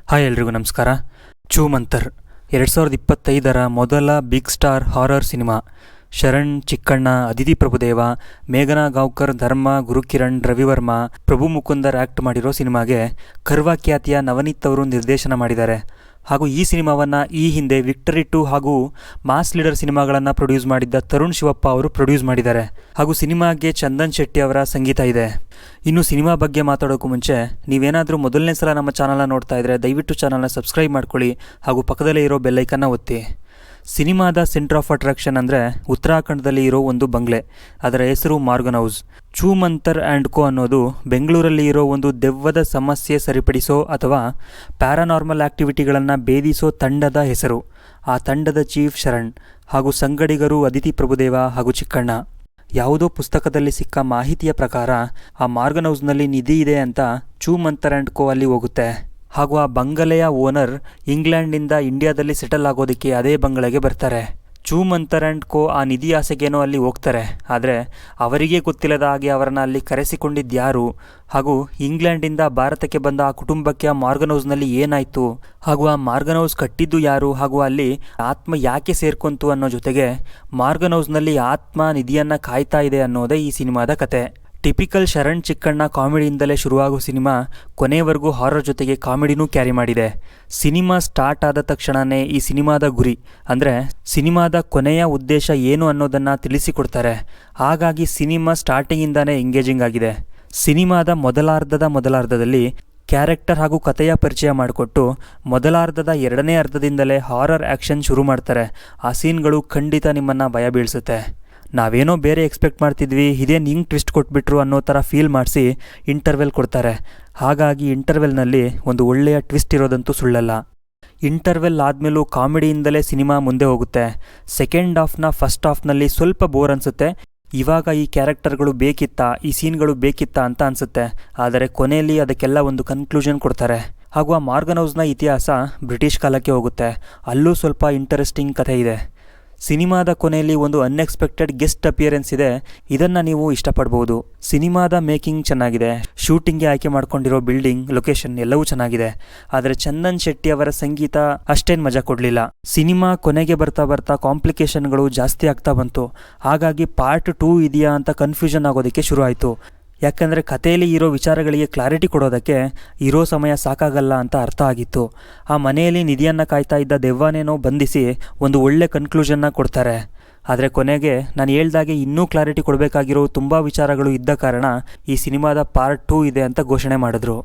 Hi ಎಲ್ರಿಗೂ ನಮಸ್ಕಾರ. ಚೂಮಂತರ್ 2025ರ ಮೊದಲ big star horror cinema. Sharan Chikkanna, Aditi Prabhudeva, ಮೇಘನಾ ಗಾವ್ಕರ್, ಧರ್ಮ, ಗುರುಕಿರಣ್, ರವಿವರ್ಮ, ಪ್ರಭು ಮುಕುಂದರ್ ಆ್ಯಕ್ಟ್ ಮಾಡಿರೋ ಸಿನಿಮಾಗೆ ಕರ್ವಾ ಖ್ಯಾತಿಯ ನವನೀತ್ ಅವರು ನಿರ್ದೇಶನ ಮಾಡಿದ್ದಾರೆ. ಹಾಗೂ ಈ ಸಿನಿಮಾವನ್ನು ಈ ಹಿಂದೆ ವಿಕ್ಟರಿ 2 ಹಾಗೂ ಮಾಸ್ ಲೀಡರ್ ಸಿನಿಮಾಗಳನ್ನು ಪ್ರೊಡ್ಯೂಸ್ ಮಾಡಿದ್ದ ತರುಣ್ ಶಿವಪ್ಪ ಅವರು ಪ್ರೊಡ್ಯೂಸ್ ಮಾಡಿದ್ದಾರೆ. ಹಾಗೂ ಸಿನಿಮಾಗೆ ಚಂದನ್ ಶೆಟ್ಟಿ ಅವರ ಸಂಗೀತ ಇದೆ. ಇನ್ನು ಸಿನಿಮಾ ಬಗ್ಗೆ ಮಾತಾಡೋಕ್ಕೂ ಮುಂಚೆ ನೀವೇನಾದರೂ ಮೊದಲನೇ ಸಲ ನಮ್ಮ ಚಾನಲ್ನ ನೋಡ್ತಾ ಇದ್ದರೆ ದಯವಿಟ್ಟು ಚಾನಲ್ನ ಸಬ್ಸ್ಕ್ರೈಬ್ ಮಾಡ್ಕೊಳ್ಳಿ ಹಾಗೂ ಪಕ್ಕದಲ್ಲೇ ಇರೋ ಬೆಲ್ಲೈಕನ್ನ ಒತ್ತಿ. ಸಿನಿಮಾದ ಸೆಂಟರ್ ಆಫ್ ಅಟ್ರಾಕ್ಷನ್ ಅಂದರೆ ಉತ್ತರಾಖಂಡದಲ್ಲಿ ಇರೋ ಒಂದು ಬಂಗ್ಲೆ. ಅದರ ಹೆಸರು ಮಾರ್ಗನ್ ಹೌಸ್. ಚೂಮಂತರ್ ಆ್ಯಂಡ್ ಕೋ ಅನ್ನೋದು ಬೆಂಗಳೂರಲ್ಲಿ ಇರೋ ಒಂದು ದೆವ್ವದ ಸಮಸ್ಯೆ ಸರಿಪಡಿಸೋ ಅಥವಾ ಪ್ಯಾರಾನಾರ್ಮಲ್ ಆ್ಯಕ್ಟಿವಿಟಿಗಳನ್ನು ಭೇದಿಸೋ ತಂಡದ ಹೆಸರು. ಆ ತಂಡದ ಚೀಫ್ ಶರಣ್ ಹಾಗೂ ಸಂಗಡಿಗರು ಅದಿತಿ ಪ್ರಭುದೇವ ಹಾಗೂ ಚಿಕ್ಕಣ್ಣ. ಯಾವುದೋ ಪುಸ್ತಕದಲ್ಲಿ ಸಿಕ್ಕ ಮಾಹಿತಿಯ ಪ್ರಕಾರ ಆ ಮಾರ್ಗನ್ ಹೌಸ್ನಲ್ಲಿ ನಿಧಿ ಇದೆ ಅಂತ ಚೂಮಂತರ್ ಆ್ಯಂಡ್ ಕೋ ಅಲ್ಲಿ ಹೋಗುತ್ತೆ. ಹಾಗೂ ಆ ಬಂಗಲೆಯ ಓನರ್ ಇಂಗ್ಲೆಂಡ್ನಿಂದ ಇಂಡಿಯಾದಲ್ಲಿ ಸೆಟಲ್ ಆಗೋದಕ್ಕೆ ಅದೇ ಬಂಗಲೆಗೆ ಬರ್ತಾರೆ. ಚೂಮಂತರ್ ಆ್ಯಂಡ್ ಕೋ ಆ ನಿಧಿ ಆಸೆಗೇನೋ ಅಲ್ಲಿ ಹೋಗ್ತಾರೆ. ಆದರೆ ಅವರಿಗೆ ಗೊತ್ತಿಲ್ಲದ ಹಾಗೆ ಅವರನ್ನು ಅಲ್ಲಿ ಕರೆಸಿಕೊಂಡಿದ್ಯಾರು, ಹಾಗೂ ಇಂಗ್ಲೆಂಡಿಂದ ಭಾರತಕ್ಕೆ ಬಂದ ಆ ಕುಟುಂಬಕ್ಕೆ ಆ ಮಾರ್ಗನ್ ಹೌಸ್ನಲ್ಲಿ ಏನಾಯಿತು, ಹಾಗೂ ಆ ಮಾರ್ಗನ್ ಹೌಸ್ ಕಟ್ಟಿದ್ದು ಯಾರು, ಹಾಗೂ ಅಲ್ಲಿ ಆತ್ಮ ಯಾಕೆ ಸೇರ್ಕೊಂತು ಅನ್ನೋ ಜೊತೆಗೆ ಮಾರ್ಗನ್ ಹೌಸ್ನಲ್ಲಿ ಆತ್ಮ ನಿಧಿಯನ್ನು ಕಾಯ್ತಾ ಇದೆ ಅನ್ನೋದೇ ಈ ಸಿನಿಮಾದ ಕತೆ. ಟಿಪಿಕಲ್ ಶರಣ್ ಚಿಕ್ಕಣ್ಣ ಕಾಮಿಡಿಯಿಂದಲೇ ಶುರುವಾಗೋ ಸಿನಿಮಾ ಕೊನೆವರೆಗೂ ಹಾರರ್ ಜೊತೆಗೆ ಕಾಮಿಡಿನೂ ಕ್ಯಾರಿ ಮಾಡಿದೆ. ಸಿನಿಮಾ ಸ್ಟಾರ್ಟ್ ಆದ ತಕ್ಷಣವೇ ಈ ಸಿನಿಮಾದ ಗುರಿ ಅಂದರೆ ಸಿನಿಮಾದ ಕೊನೆಯ ಉದ್ದೇಶ ಏನು ಅನ್ನೋದನ್ನು ತಿಳಿಸಿಕೊಡ್ತಾರೆ. ಹಾಗಾಗಿ ಸಿನಿಮಾ ಸ್ಟಾರ್ಟಿಂಗಿಂದಾನೇ ಎಂಗೇಜಿಂಗ್ ಆಗಿದೆ. ಸಿನಿಮಾದ ಮೊದಲಾರ್ಧದಲ್ಲಿ ಕ್ಯಾರೆಕ್ಟರ್ ಹಾಗೂ ಕಥೆಯ ಪರಿಚಯ ಮಾಡಿಕೊಟ್ಟು ಮೊದಲಾರ್ಧದ ಎರಡನೇ ಅರ್ಧದಿಂದಲೇ ಹಾರರ್ ಆ್ಯಕ್ಷನ್ ಶುರು ಮಾಡ್ತಾರೆ. ಆ ಸೀನ್ಗಳು ಖಂಡಿತ ನಿಮ್ಮನ್ನು ಭಯ ಬೀಳಿಸುತ್ತೆ. ನಾವೇನೋ ಬೇರೆ ಎಕ್ಸ್ಪೆಕ್ಟ್ ಮಾಡ್ತಿದ್ವಿ, ಇದೇನು ಹಿಂಗೆ ಟ್ವಿಸ್ಟ್ ಕೊಟ್ಬಿಟ್ರು ಅನ್ನೋ ಥರ ಫೀಲ್ ಮಾಡಿಸಿ ಇಂಟರ್ವೆಲ್ ಕೊಡ್ತಾರೆ. ಹಾಗಾಗಿ ಇಂಟರ್ವೆಲ್ನಲ್ಲಿ ಒಂದು ಒಳ್ಳೆಯ ಟ್ವಿಸ್ಟ್ ಇರೋದಂತೂ ಸುಳ್ಳಲ್ಲ. ಇಂಟರ್ವೆಲ್ ಆದಮೇಲೂ ಕಾಮಿಡಿಯಿಂದಲೇ ಸಿನಿಮಾ ಮುಂದೆ ಹೋಗುತ್ತೆ. ಸೆಕೆಂಡ್ ಹಾಫ್ನ ಫಸ್ಟ್ ಹಾಫ್ನಲ್ಲಿ ಸ್ವಲ್ಪ ಬೋರ್ ಅನಿಸುತ್ತೆ. ಇವಾಗ ಈ ಕ್ಯಾರೆಕ್ಟರ್ಗಳು ಬೇಕಿತ್ತಾ, ಈ ಸೀನ್ಗಳು ಬೇಕಿತ್ತಾ ಅಂತ ಅನಿಸುತ್ತೆ. ಆದರೆ ಕೊನೆಯಲ್ಲಿ ಅದಕ್ಕೆಲ್ಲ ಒಂದು ಕನ್ಕ್ಲೂಷನ್ ಕೊಡ್ತಾರೆ. ಹಾಗೂ ಆ ಮಾರ್ಗನ್ ಹೌಸ್ನ ಇತಿಹಾಸ ಬ್ರಿಟಿಷ್ ಕಾಲಕ್ಕೆ ಹೋಗುತ್ತೆ. ಅಲ್ಲೂ ಸ್ವಲ್ಪ ಇಂಟರೆಸ್ಟಿಂಗ್ ಕಥೆ ಇದೆ. ಸಿನಿಮಾದ ಕೊನೆಯಲ್ಲಿ ಒಂದು ಅನ್ಎಕ್ಸ್ಪೆಕ್ಟೆಡ್ ಗೆಸ್ಟ್ ಅಪಿಯರೆನ್ಸ್ ಇದೆ. ಇದನ್ನು ನೀವು ಇಷ್ಟಪಡ್ಬೋದು. ಸಿನಿಮಾದ ಮೇಕಿಂಗ್ ಚೆನ್ನಾಗಿದೆ. ಶೂಟಿಂಗ್ಗೆ ಆಯ್ಕೆ ಮಾಡ್ಕೊಂಡಿರೋ ಬಿಲ್ಡಿಂಗ್, ಲೊಕೇಶನ್ ಎಲ್ಲವೂ ಚೆನ್ನಾಗಿದೆ. ಆದರೆ ಚಂದನ್ ಶೆಟ್ಟಿ ಅವರ ಸಂಗೀತ ಅಷ್ಟೇನು ಮಜಾ ಕೊಡಲಿಲ್ಲ. ಸಿನಿಮಾ ಕೊನೆಗೆ ಬರ್ತಾ ಕಾಂಪ್ಲಿಕೇಶನ್ಗಳು ಜಾಸ್ತಿ ಆಗ್ತಾ ಬಂತು. ಹಾಗಾಗಿ ಪಾರ್ಟ್ 2 ಇದೆಯಾ ಅಂತ ಕನ್ಫ್ಯೂಷನ್ ಆಗೋದಕ್ಕೆ ಶುರು ಆಯಿತು. ಯಾಕಂದರೆ ಕಥೆಯಲ್ಲಿ ಇರೋ ವಿಚಾರಗಳಿಗೆ ಕ್ಲಾರಿಟಿ ಕೊಡೋದಕ್ಕೆ ಇರೋ ಸಮಯ ಸಾಕಾಗಲ್ಲ ಅಂತ ಅರ್ಥ ಆಗಿತ್ತು. ಆ ಮನೆಯಲ್ಲಿ ನಿಧಿಯನ್ನು ಕಾಯ್ತಾ ಇದ್ದ ದೆವ್ವನೇನೋ ಬಂಧಿಸಿ ಒಂದು ಒಳ್ಳೆ ಕನ್ಕ್ಲೂಷನ್ನ ಕೊಡ್ತಾರೆ. ಆದರೆ ಕೊನೆಗೆ ನಾನು ಹೇಳ್ದಾಗೆ ಇನ್ನೂ ಕ್ಲಾರಿಟಿ ಕೊಡಬೇಕಾಗಿರೋ ತುಂಬ ವಿಚಾರಗಳು ಇದ್ದ ಕಾರಣ ಈ ಸಿನಿಮಾದ ಪಾರ್ಟ್ 2 ಇದೆ ಅಂತ ಘೋಷಣೆ ಮಾಡಿದ್ರು.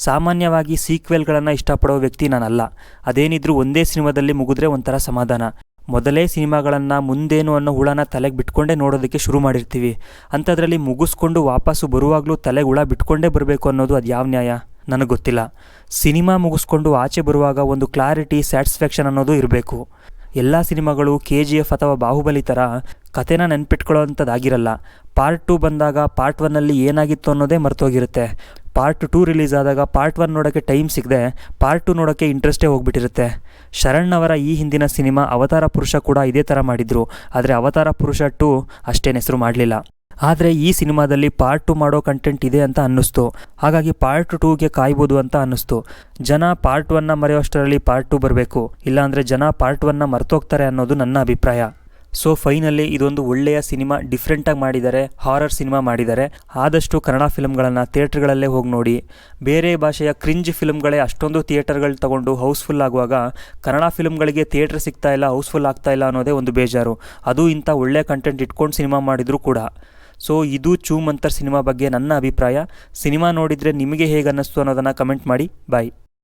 ಸಾಮಾನ್ಯವಾಗಿ ಸೀಕ್ವೆಲ್ಗಳನ್ನು ಇಷ್ಟಪಡೋ ವ್ಯಕ್ತಿ ನಾನಲ್ಲ. ಅದೇನಿದ್ರೂ ಒಂದೇ ಸಿನಿಮಾದಲ್ಲಿ ಮುಗಿದ್ರೆ ಒಂಥರ ಸಮಾಧಾನ. ಮೊದಲೇ ಸಿನಿಮಾಗಳನ್ನು ಮುಂದೇನು ಅನ್ನೋ ಹುಳನ ತಲೆಗೆ ಬಿಟ್ಕೊಂಡೇ ನೋಡೋದಕ್ಕೆ ಶುರು ಮಾಡಿರ್ತೀವಿ. ಅಂಥದ್ರಲ್ಲಿ ಮುಗಿಸ್ಕೊಂಡು ವಾಪಸ್ಸು ಬರುವಾಗಲೂ ತಲೆಗೆ ಹುಳ ಬಿಟ್ಕೊಂಡೇ ಬರಬೇಕು ಅನ್ನೋದು ಅದು ಯಾವ ನ್ಯಾಯ ನನಗೆ ಗೊತ್ತಿಲ್ಲ. ಸಿನಿಮಾ ಮುಗಿಸ್ಕೊಂಡು ಆಚೆ ಬರುವಾಗ ಒಂದು ಕ್ಲಾರಿಟಿ, ಸ್ಯಾಟಿಸ್ಫ್ಯಾಕ್ಷನ್ ಅನ್ನೋದು ಇರಬೇಕು. ಎಲ್ಲ ಸಿನಿಮಾಗಳು KGF ಅಥವಾ ಬಾಹುಬಲಿ ಥರ ಕಥೆನ ನೆನ್ಪಿಟ್ಕೊಳ್ಳೋವಂಥದ್ದಾಗಿರಲ್ಲ. ಪಾರ್ಟ್ 2 ಬಂದಾಗ ಪಾರ್ಟ್ 1ನಲ್ಲಿ ಏನಾಗಿತ್ತು ಅನ್ನೋದೇ ಮರ್ತೋಗಿರುತ್ತೆ. ಪಾರ್ಟ್ 2 ರಿಲೀಸ್ ಆದಾಗ ಪಾರ್ಟ್ 1 ನೋಡೋಕ್ಕೆ ಟೈಮ್ ಸಿಗದೆ ಪಾರ್ಟ್ 2 ನೋಡೋಕ್ಕೆ ಇಂಟ್ರೆಸ್ಟೇ ಹೋಗ್ಬಿಟ್ಟಿರುತ್ತೆ. ಶರಣ್ ಅವರ ಈ ಹಿಂದಿನ ಸಿನಿಮಾ ಅವತಾರ ಪುರುಷ ಕೂಡ ಇದೇ ಥರ ಮಾಡಿದರು. ಆದರೆ ಅವತಾರ ಪುರುಷ 2 ಅಷ್ಟೇನು ಹೆಸರು ಮಾಡಲಿಲ್ಲ. ಆದರೆ ಈ ಸಿನಿಮಾದಲ್ಲಿ ಪಾರ್ಟ್ 2 ಮಾಡೋ ಕಂಟೆಂಟ್ ಇದೆ ಅಂತ ಅನ್ನಿಸ್ತು. ಹಾಗಾಗಿ ಪಾರ್ಟ್ 2ಗೆ ಕಾಯ್ಬೋದು ಅಂತ ಅನ್ನಿಸ್ತು. ಜನ ಪಾರ್ಟ್ 1ನ ಮರೆಯೋಷ್ಟರಲ್ಲಿ ಪಾರ್ಟ್ 2 ಬರಬೇಕು, ಇಲ್ಲಾಂದರೆ ಜನ ಪಾರ್ಟ್ 1ನ ಮರ್ತೋಗ್ತಾರೆ ಅನ್ನೋದು ನನ್ನ ಅಭಿಪ್ರಾಯ. ಸೊ ಫೈನಲಿ ಇದೊಂದು ಒಳ್ಳೆಯ ಸಿನಿಮಾ, ಡಿಫ್ರೆಂಟಾಗಿ ಮಾಡಿದ್ದಾರೆ, ಹಾರರ್ ಸಿನಿಮಾ ಮಾಡಿದ್ದಾರೆ. ಆದಷ್ಟು ಕನ್ನಡ ಫಿಲ್ಮ್ಗಳನ್ನು ಥಿಯೇಟ್ರ್ಗಳಲ್ಲೇ ಹೋಗಿ ನೋಡಿ. ಬೇರೆ ಭಾಷೆಯ ಕ್ರಿಂಜ್ ಫಿಲ್ಮ್ಗಳೇ ಅಷ್ಟೊಂದು ಥಿಯೇಟರ್ಗಳು ತೊಗೊಂಡು ಹೌಸ್ಫುಲ್ ಆಗುವಾಗ ಕನ್ನಡ ಫಿಲ್ಮ್ಗಳಿಗೆ ಥಿಯೇಟ್ರ್ ಸಿಗ್ತಾ ಇಲ್ಲ, ಹೌಸ್ಫುಲ್ ಆಗ್ತಾ ಇಲ್ಲ ಅನ್ನೋದೇ ಒಂದು ಬೇಜಾರು. ಅದು ಇಂಥ ಒಳ್ಳೆಯ ಕಂಟೆಂಟ್ ಇಟ್ಕೊಂಡು ಸಿನಿಮಾ ಮಾಡಿದರೂ ಕೂಡ. ಸೊ ಇದು ಚೂಮಂತರ್ ಸಿನಿಮಾ ಬಗ್ಗೆ ನನ್ನ ಅಭಿಪ್ರಾಯ. ಸಿನಿಮಾ ನೋಡಿದರೆ ನಿಮಗೆ ಹೇಗೆ ಅನ್ನಿಸ್ತು ಅನ್ನೋದನ್ನು ಕಮೆಂಟ್ ಮಾಡಿ. ಬಾಯ್.